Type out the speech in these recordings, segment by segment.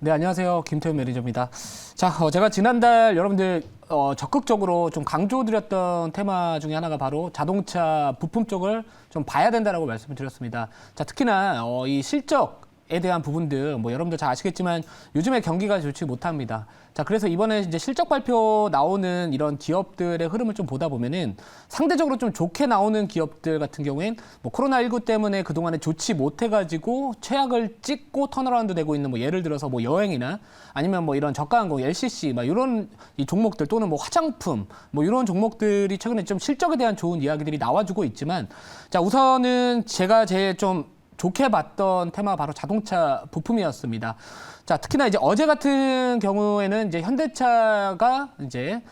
네, 안녕하세요. 김태훈 매니저입니다. 자, 제가 지난달 여러분들 적극적으로 좀 강조드렸던 테마 중에 하나가 바로 자동차 부품 쪽을 좀 봐야 된다라고 말씀을 드렸습니다. 자, 특히나 이 실적에 대한 부분들, 뭐 여러분들 잘 아시겠지만 요즘에 경기가 좋지 못합니다. 자, 그래서 이번에 이제 실적 발표 나오는 이런 기업들의 흐름을 좀 보다 보면은 상대적으로 좀 좋게 나오는 기업들 같은 경우엔 뭐 코로나19 때문에 그동안에 좋지 못해가지고 최악을 찍고 턴어라운드 되고 있는 뭐 예를 들어서 뭐 여행이나 아니면 뭐 이런 저가 항공, LCC 막 이런 이 종목들 또는 뭐 화장품 뭐 이런 종목들이 최근에 좀 실적에 대한 좋은 이야기들이 나와주고 있지만 자, 우선은 제가 제일 좀 좋게 봤던 테마가 바로 자동차 부품이었습니다. 자, 특히나 이제 어제 같은 경우에는 이제 현대차가 이제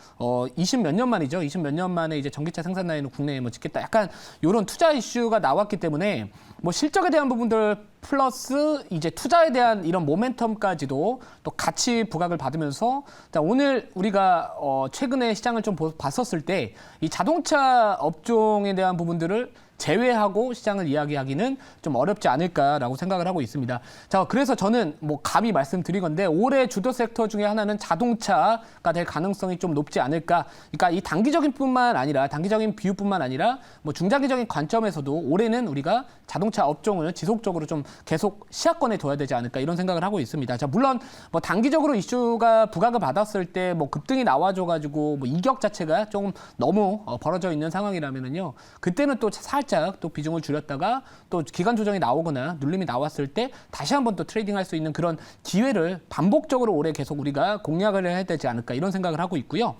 20 몇 년 만이죠. 20 몇 년 만에 이제 전기차 생산 라인을 국내에 뭐 짓겠다. 약간 이런 투자 이슈가 나왔기 때문에 뭐 실적에 대한 부분들 플러스 이제 투자에 대한 이런 모멘텀까지도 또 같이 부각을 받으면서 자, 오늘 우리가 최근에 시장을 좀 봤었을 때 이 자동차 업종에 대한 부분들을 제외하고 시장을 이야기하기는 좀 어렵지 않을까라고 생각을 하고 있습니다. 자, 그래서 저는 뭐 감히 말씀드리건데 올해 주도 섹터 중에 하나는 자동차가 될 가능성이 좀 높지 않을까. 그러니까 이 단기적인 비유뿐만 아니라 뭐 중장기적인 관점에서도 올해는 우리가 자동차 업종을 지속적으로 좀 계속 시야권에 둬야 되지 않을까 이런 생각을 하고 있습니다. 자, 물론 뭐 단기적으로 이슈가 부각을 받았을 때 뭐 급등이 나와줘가지고 뭐 이격 자체가 좀 너무 벌어져 있는 상황이라면은요. 그때는 또 살짝 또 비중을 줄였다가 또 기간 조정이 나오거나 눌림이 나왔을 때 다시 한번 또 트레이딩할 수 있는 그런 기회를 반복적으로 올해 계속 우리가 공략을 해야 되지 않을까 이런 생각을 하고 있고요.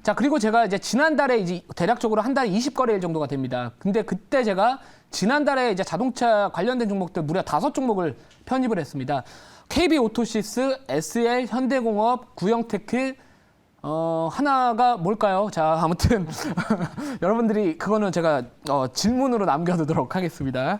자, 그리고 제가 이제 지난달에 이제 대략적으로 한 달에 20거래일 정도가 됩니다. 근데 그때 제가 지난달에 이제 자동차 관련된 종목들 무려 5종목을 편입을 했습니다. KB오토시스, SL, 현대공업, 구형테크, 하나가 뭘까요? 자, 아무튼 여러분들이 그거는 제가 질문으로 남겨두도록 하겠습니다.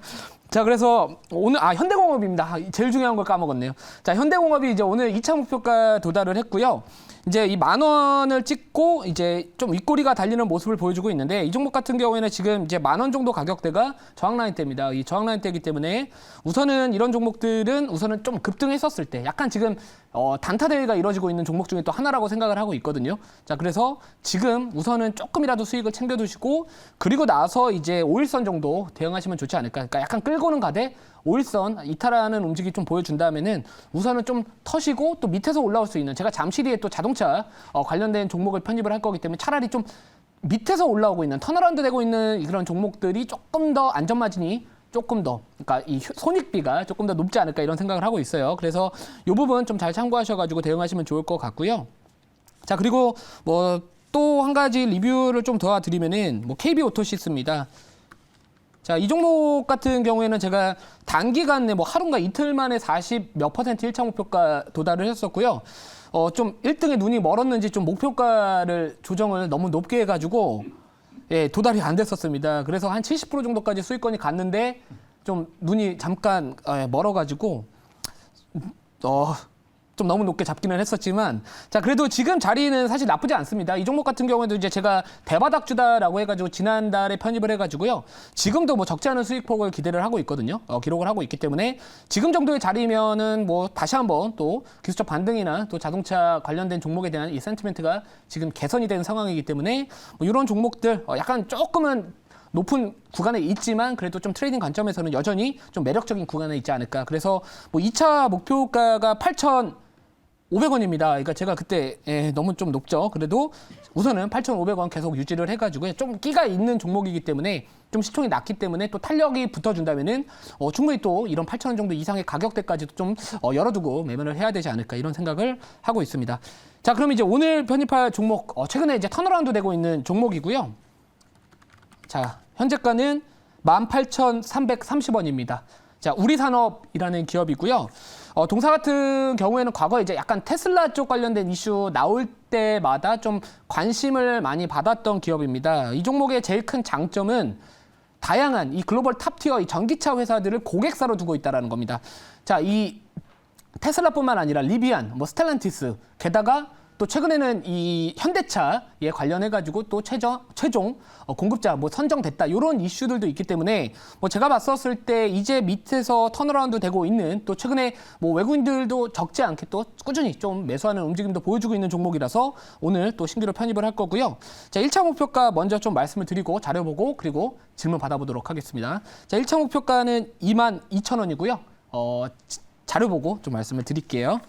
자, 그래서 오늘 현대공업입니다. 제일 중요한 걸 까먹었네요. 자, 현대공업이 이제 오늘 2차 목표가 도달을 했고요. 이제 이 10,000원을 찍고 이제 좀 윗꼬리가 달리는 모습을 보여주고 있는데 이 종목 같은 경우에는 지금 이제 10,000원 정도 가격대가 저항 라인대입니다. 이 저항 라인대이기 때문에 우선은 이런 종목들은 우선은 좀 급등했었을 때 약간 지금 단타 대회가 이루어지고 있는 종목 중에 또 하나라고 생각을 하고 있거든요. 자, 그래서 지금 우선은 조금이라도 수익을 챙겨두시고 그리고 나서 이제 5일선 정도 대응하시면 좋지 않을까. 그러니까 약간 끌고는 가되 5일선 이탈하는 움직임이 좀 보여준다면은 우선은 좀 터시고 또 밑에서 올라올 수 있는 제가 잠시 뒤에 또 자동차 관련된 종목을 편입을 할 거기 때문에 차라리 좀 밑에서 올라오고 있는 턴어라운드 되고 있는 그런 종목들이 조금 더 안전마진이 조금 더 그러니까 이 손익비가 조금 더 높지 않을까 이런 생각을 하고 있어요. 그래서 이 부분 좀 잘 참고하셔가지고 대응하시면 좋을 것 같고요. 자, 그리고 뭐 또 한 가지 리뷰를 좀 도와드리면은 뭐 KB오토시스입니다. 자, 이 종목 같은 경우에는 제가 단기간 내 뭐 하루인가 이틀 만에 40 몇 퍼센트 1차 목표가 도달을 했었고요. 좀 1등에 눈이 멀었는지 좀 목표가를 조정을 너무 높게 해가지고 예, 도달이 안 됐었습니다. 그래서 한 70% 정도까지 수익권이 갔는데 좀 눈이 잠깐 멀어가지고 좀 너무 높게 잡기는 했었지만 자, 그래도 지금 자리는 사실 나쁘지 않습니다. 이 종목 같은 경우에도 이제 제가 대바닥주다라고 해가지고 지난달에 편입을 해가지고요. 지금도 뭐 적지 않은 수익폭을 기대를 하고 있거든요. 기록을 하고 있기 때문에 지금 정도의 자리면은 뭐 다시 한번 또 기술적 반등이나 또 자동차 관련된 종목에 대한 이 센티멘트가 지금 개선이 된 상황이기 때문에 뭐 이런 종목들 약간 조금은 높은 구간에 있지만 그래도 좀 트레이딩 관점에서는 여전히 좀 매력적인 구간에 있지 않을까. 그래서 뭐 2차 목표가가 8,500원입니다. 그러니까 제가 그때 너무 좀 높죠. 그래도 우선은 8,500원 계속 유지를 해가지고 좀 끼가 있는 종목이기 때문에 좀 시총이 낮기 때문에 또 탄력이 붙어준다면은 충분히 또 이런 8,000원 정도 이상의 가격대까지도 좀 열어두고 매매를 해야 되지 않을까 이런 생각을 하고 있습니다. 자, 그럼 이제 오늘 편입할 종목 최근에 이제 턴어라운드 되고 있는 종목이고요. 자, 현재가는 18,330원입니다. 자, 우리산업이라는 기업이고요. 동사 같은 경우에는 과거에 이제 약간 테슬라 쪽 관련된 이슈 나올 때마다 좀 관심을 많이 받았던 기업입니다. 이 종목의 제일 큰 장점은 다양한 이 글로벌 탑티어 이 전기차 회사들을 고객사로 두고 있다는 겁니다. 자, 이 테슬라뿐만 아니라 리비안, 뭐 스텔란티스, 게다가 또 최근에는 이 현대차에 관련해가지고 또 최종 공급자 뭐 선정됐다 이런 이슈들도 있기 때문에 뭐 제가 봤었을 때 이제 밑에서 턴어라운드 되고 있는 또 최근에 뭐 외국인들도 적지 않게 또 꾸준히 좀 매수하는 움직임도 보여주고 있는 종목이라서 오늘 또 신규로 편입을 할 거고요. 자, 1차 목표가 먼저 좀 말씀을 드리고 자료 보고 그리고 질문 받아보도록 하겠습니다. 자, 1차 목표가는 22,000원이고요. 자료 보고 좀 말씀을 드릴게요.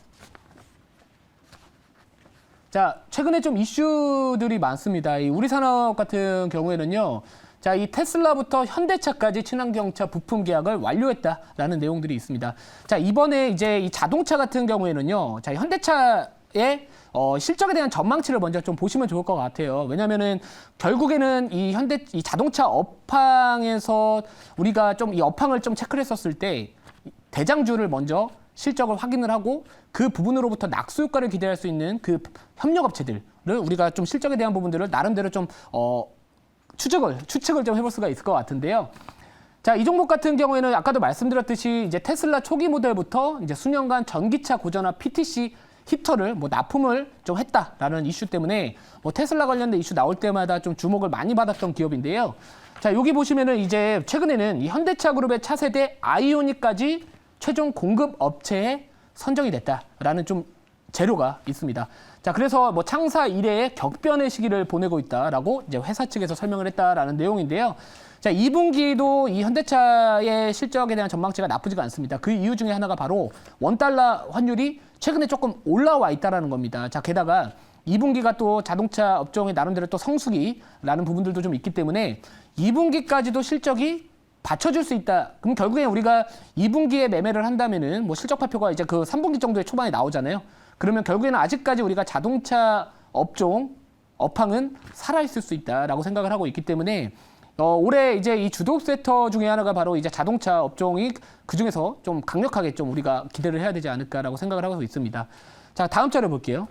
자, 최근에 좀 이슈들이 많습니다. 이 우리산업 같은 경우에는요. 자, 이 테슬라부터 현대차까지 친환경차 부품 계약을 완료했다라는 내용들이 있습니다. 자, 이번에 이제 이 자동차 같은 경우에는요. 자, 현대차의 실적에 대한 전망치를 먼저 좀 보시면 좋을 것 같아요. 왜냐면은 결국에는 이 자동차 업황에서 우리가 좀 이 업황을 좀 체크를 했었을 때 대장주를 먼저 실적을 확인을 하고 그 부분으로부터 낙수 효과를 기대할 수 있는 그 협력업체들을 우리가 좀 실적에 대한 부분들을 나름대로 좀 추측을 좀 해볼 수가 있을 것 같은데요. 자, 이 종목 같은 경우에는 아까도 말씀드렸듯이 이제 테슬라 초기 모델부터 이제 수년간 전기차 고전화 PTC 히터를 뭐 납품을 좀 했다라는 이슈 때문에 뭐 테슬라 관련된 이슈 나올 때마다 좀 주목을 많이 받았던 기업인데요. 자, 여기 보시면은 이제 최근에는 이 현대차 그룹의 차세대 아이오닉까지 최종 공급 업체에 선정이 됐다라는 좀 재료가 있습니다. 자, 그래서 뭐 창사 이래의 격변의 시기를 보내고 있다라고 이제 회사 측에서 설명을 했다라는 내용인데요. 자, 2분기도 이 현대차의 실적에 대한 전망치가 나쁘지가 않습니다. 그 이유 중에 하나가 바로 원달러 환율이 최근에 조금 올라와 있다라는 겁니다. 자, 게다가 2분기가 또 자동차 업종의 나름대로 또 성수기라는 부분들도 좀 있기 때문에 2분기까지도 실적이 받쳐줄 수 있다. 그럼 결국에 우리가 2분기에 매매를 한다면은 뭐 실적 발표가 이제 그 3분기 정도의 초반에 나오잖아요. 그러면 결국에는 아직까지 우리가 자동차 업종 업황은 살아있을 수 있다라고 생각을 하고 있기 때문에 올해 이제 이 주도 섹터 중에 하나가 바로 이제 자동차 업종이 그 중에서 좀 강력하게 좀 우리가 기대를 해야 되지 않을까라고 생각을 하고 있습니다. 자, 다음 자료 볼게요.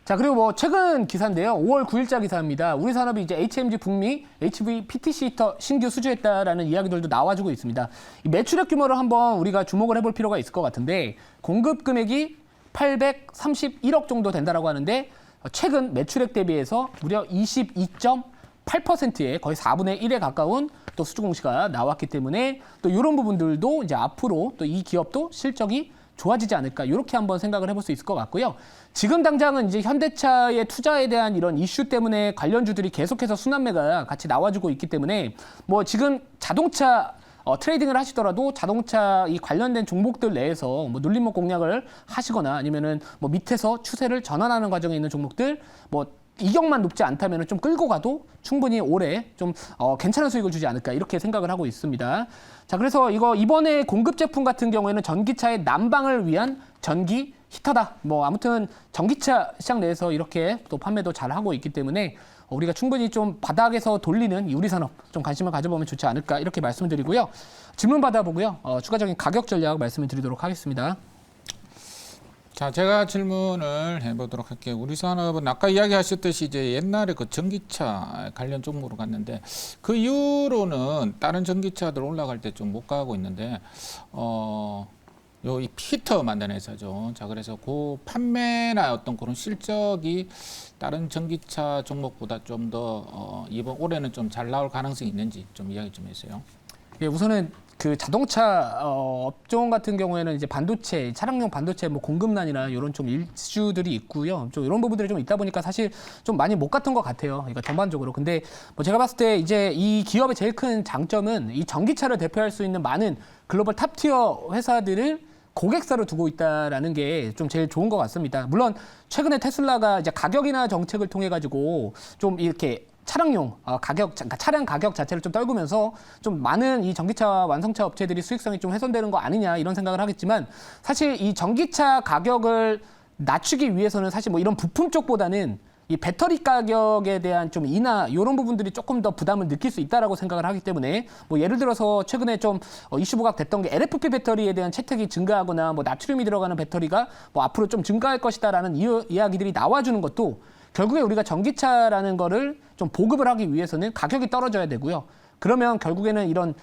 자, 그리고 뭐 최근 기사인데요. 5월 9일자 기사입니다. 우리산업이 이제 HMG 북미 HV PTC 히터 신규 수주했다라는 이야기들도 나와주고 있습니다. 이 매출액 규모를 한번 우리가 주목을 해볼 필요가 있을 것 같은데 공급 금액이 831억 정도 된다라고 하는데 최근 매출액 대비해서 무려 22.8%의 거의 4분의 1에 가까운 또 수주 공시가 나왔기 때문에 또 이런 부분들도 이제 앞으로 또 이 기업도 실적이 좋아지지 않을까 이렇게 한번 생각을 해볼 수 있을 것 같고요. 지금 당장은 이제 현대차의 투자에 대한 이런 이슈 때문에 관련주들이 계속해서 순환매가 같이 나와주고 있기 때문에 뭐 지금 자동차 트레이딩을 하시더라도 자동차 이 관련된 종목들 내에서 뭐 눌림목 공략을 하시거나 아니면은 뭐 밑에서 추세를 전환하는 과정에 있는 종목들 뭐 이격만 높지 않다면 좀 끌고 가도 충분히 올해 좀 괜찮은 수익을 주지 않을까 이렇게 생각을 하고 있습니다. 자, 그래서 이번에 공급 제품 같은 경우에는 전기차의 난방을 위한 전기 히터다. 뭐 아무튼 전기차 시장 내에서 이렇게 또 판매도 잘 하고 있기 때문에 우리가 충분히 좀 바닥에서 돌리는 이 우리산업 좀 관심을 가져보면 좋지 않을까 이렇게 말씀을 드리고요. 질문 받아보고요. 추가적인 가격 전략 말씀을 드리도록 하겠습니다. 자, 제가 질문을 해보도록 할게요. 우리산업은 아까 이야기하셨듯이 이제 옛날에 그 전기차 관련 종목으로 갔는데 그 이후로는 다른 전기차들 올라갈 때 좀 못 가고 있는데 이 히터 만드는 회사죠. 자, 그래서 그 판매나 어떤 그런 실적이 다른 전기차 종목보다 좀 더 이번 올해는 좀 잘 나올 가능성이 있는지 좀 이야기 좀 해주세요. 예, 우선은 그 자동차 업종 같은 경우에는 이제 반도체, 차량용 반도체 뭐 공급난이나 이런 좀 이슈들이 있고요. 좀 이런 부분들이 좀 있다 보니까 사실 좀 많이 못 갔던 것 같아요. 그러니까 전반적으로. 근데 뭐 제가 봤을 때 이제 이 기업의 제일 큰 장점은 이 전기차를 대표할 수 있는 많은 글로벌 탑티어 회사들을 고객사로 두고 있다라는 게 좀 제일 좋은 것 같습니다. 물론 최근에 테슬라가 이제 가격이나 정책을 통해 가지고 좀 이렇게 차량용 그러니까 차량 가격 자체를 좀 떨구면서 좀 많은 이 전기차 완성차 업체들이 수익성이 좀 훼손되는 거 아니냐 이런 생각을 하겠지만 사실 이 전기차 가격을 낮추기 위해서는 사실 뭐 이런 부품 쪽보다는 이 배터리 가격에 대한 좀 인하 이런 부분들이 조금 더 부담을 느낄 수 있다라고 생각을 하기 때문에 뭐 예를 들어서 최근에 좀 이슈 부각됐던 게 LFP 배터리에 대한 채택이 증가하거나 뭐 나트륨이 들어가는 배터리가 뭐 앞으로 좀 증가할 것이다라는 이야기들이 나와주는 것도 결국에 우리가 전기차라는 거를 좀 보급을 하기 위해서는 가격이 떨어져야 되고요. 그러면 결국에는 이런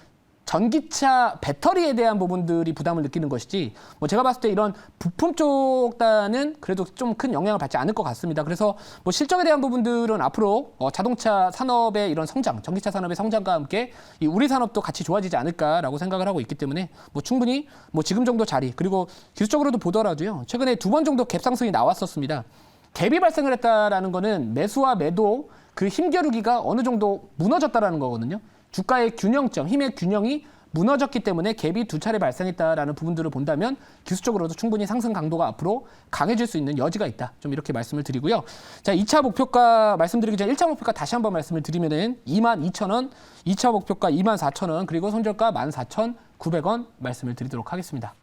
전기차 배터리에 대한 부분들이 부담을 느끼는 것이지 뭐 제가 봤을 때 이런 부품 쪽단은 그래도 좀 큰 영향을 받지 않을 것 같습니다. 그래서 뭐 실적에 대한 부분들은 앞으로 자동차 산업의 이런 성장, 전기차 산업의 성장과 함께 이 우리 산업도 같이 좋아지지 않을까라고 생각을 하고 있기 때문에 뭐 충분히 뭐 지금 정도 자리 그리고 기술적으로도 보더라도요. 최근에 2번 정도 갭 상승이 나왔었습니다. 갭이 발생을 했다라는 거는 매수와 매도 그 힘겨루기가 어느 정도 무너졌다라는 거거든요. 주가의 균형점, 힘의 균형이 무너졌기 때문에 갭이 2차례 발생했다라는 부분들을 본다면 기술적으로도 충분히 상승 강도가 앞으로 강해질 수 있는 여지가 있다. 좀 이렇게 말씀을 드리고요. 자, 2차 목표가 말씀드리기 전에 1차 목표가 다시 한번 말씀을 드리면은 22,000원, 2차 목표가 24,000원, 그리고 손절가 14,900원 말씀을 드리도록 하겠습니다.